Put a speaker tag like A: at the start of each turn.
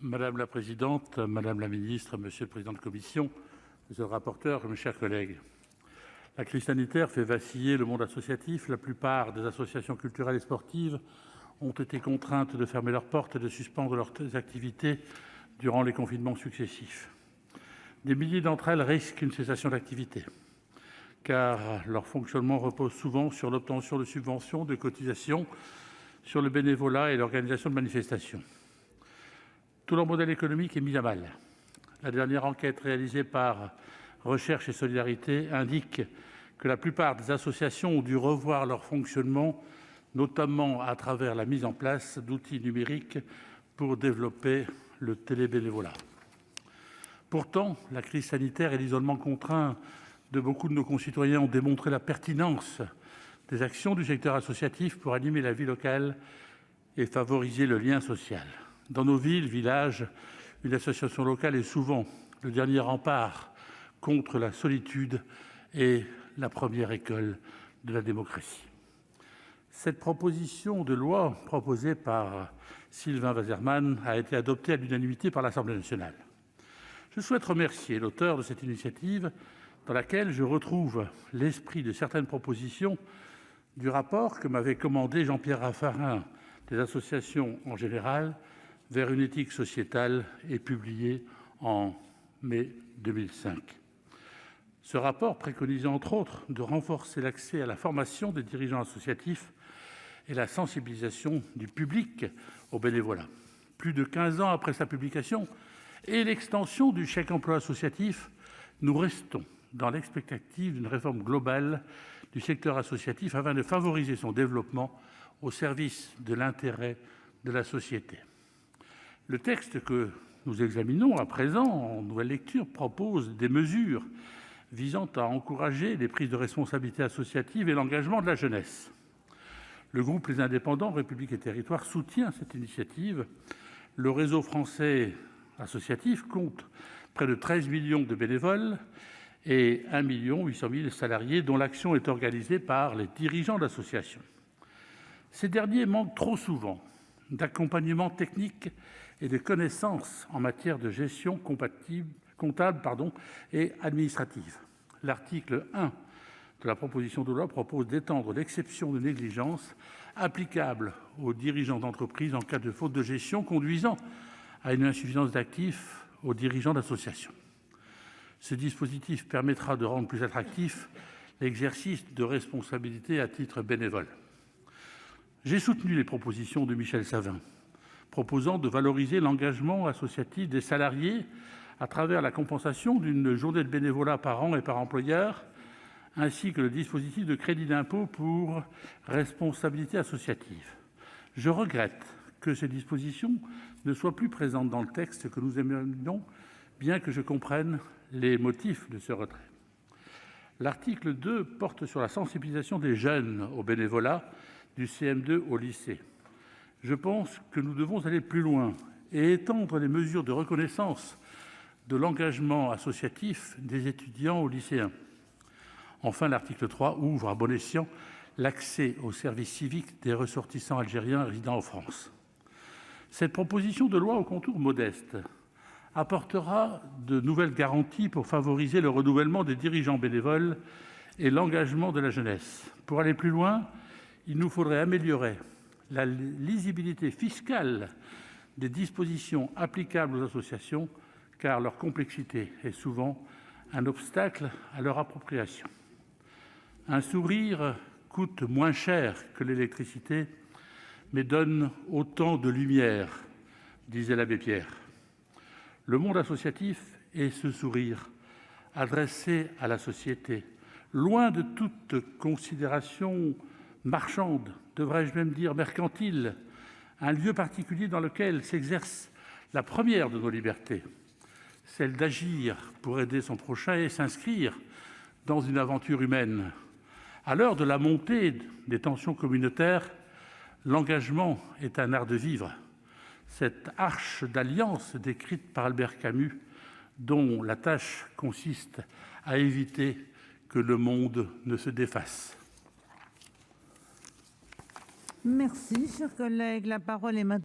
A: Madame la présidente, madame la ministre, monsieur le président de commission, monsieur le rapporteur, mes chers collègues, la crise sanitaire fait vaciller le monde associatif. La plupart des associations culturelles et sportives ont été contraintes de fermer leurs portes et de suspendre leurs activités durant les confinements successifs. Des milliers d'entre elles risquent une cessation d'activité, car leur fonctionnement repose souvent sur l'obtention de subventions, de cotisations, sur le bénévolat et l'organisation de manifestations. Tout leur modèle économique est mis à mal. La dernière enquête réalisée par Recherche et Solidarité indique que la plupart des associations ont dû revoir leur fonctionnement, notamment à travers la mise en place d'outils numériques pour développer le télébénévolat. Pourtant, la crise sanitaire et l'isolement contraint de beaucoup de nos concitoyens ont démontré la pertinence des actions du secteur associatif pour animer la vie locale et favoriser le lien social. Dans nos villes, villages, une association locale est souvent le dernier rempart contre la solitude et la première école de la démocratie. Cette proposition de loi proposée par Sylvain Waserman a été adoptée à l'unanimité par l'Assemblée nationale. Je souhaite remercier l'auteur de cette initiative dans laquelle je retrouve l'esprit de certaines propositions du rapport que m'avait commandé Jean-Pierre Raffarin des associations en général vers une éthique sociétale et publié en mai 2005. Ce rapport préconisait entre autres de renforcer l'accès à la formation des dirigeants associatifs et la sensibilisation du public au bénévolat. Plus de 15 ans après sa publication et l'extension du chèque emploi associatif, nous restons dans l'expectative d'une réforme globale du secteur associatif afin de favoriser son développement au service de l'intérêt de la société. Le texte que nous examinons à présent en nouvelle lecture propose des mesures visant à encourager les prises de responsabilité associatives et l'engagement de la jeunesse. Le groupe Les Indépendants - République et Territoires soutient cette initiative. Le réseau français associatif compte près de 13 millions de bénévoles et 1 800 000 salariés dont l'action est organisée par les dirigeants d'associations. Ces derniers manquent trop souvent d'accompagnement technique et de connaissances en matière de gestion comptable et administrative. L'article 1 de la proposition de loi propose d'étendre l'exception de négligence applicable aux dirigeants d'entreprise en cas de faute de gestion conduisant à une insuffisance d'actifs aux dirigeants d'associations. Ce dispositif permettra de rendre plus attractif l'exercice de responsabilités à titre bénévole. J'ai soutenu les propositions de Michel Savin, proposant de valoriser l'engagement associatif des salariés à travers la compensation d'une journée de bénévolat par an et par employeur, ainsi que le dispositif de crédit d'impôt pour responsabilité associative. Je regrette que ces dispositions ne soient plus présentes dans le texte que nous examinons, bien que je comprenne les motifs de ce retrait. L'article 2 porte sur la sensibilisation des jeunes au bénévolat du CM2 au lycée. Je pense que nous devons aller plus loin et étendre les mesures de reconnaissance de l'engagement associatif des étudiants aux lycéens. Enfin, l'article 3 ouvre à bon escient l'accès au service civique des ressortissants algériens résidant en France. Cette proposition de loi aux contours modestes apportera de nouvelles garanties pour favoriser le renouvellement des dirigeants bénévoles et l'engagement de la jeunesse. Pour aller plus loin, il nous faudrait améliorer la lisibilité fiscale des dispositions applicables aux associations, car leur complexité est souvent un obstacle à leur appropriation. Un sourire coûte moins cher que l'électricité, mais donne autant de lumière, disait l'abbé Pierre. Le monde associatif est ce sourire adressé à la société, loin de toute considération marchande, devrais-je même dire mercantile, un lieu particulier dans lequel s'exerce la première de nos libertés, celle d'agir pour aider son prochain et s'inscrire dans une aventure humaine. À l'heure de la montée des tensions communautaires, l'engagement est un art de vivre. Cette arche d'alliance décrite par Albert Camus, dont la tâche consiste à éviter que le monde ne se défasse.
B: Merci, cher collègue. La parole est maintenant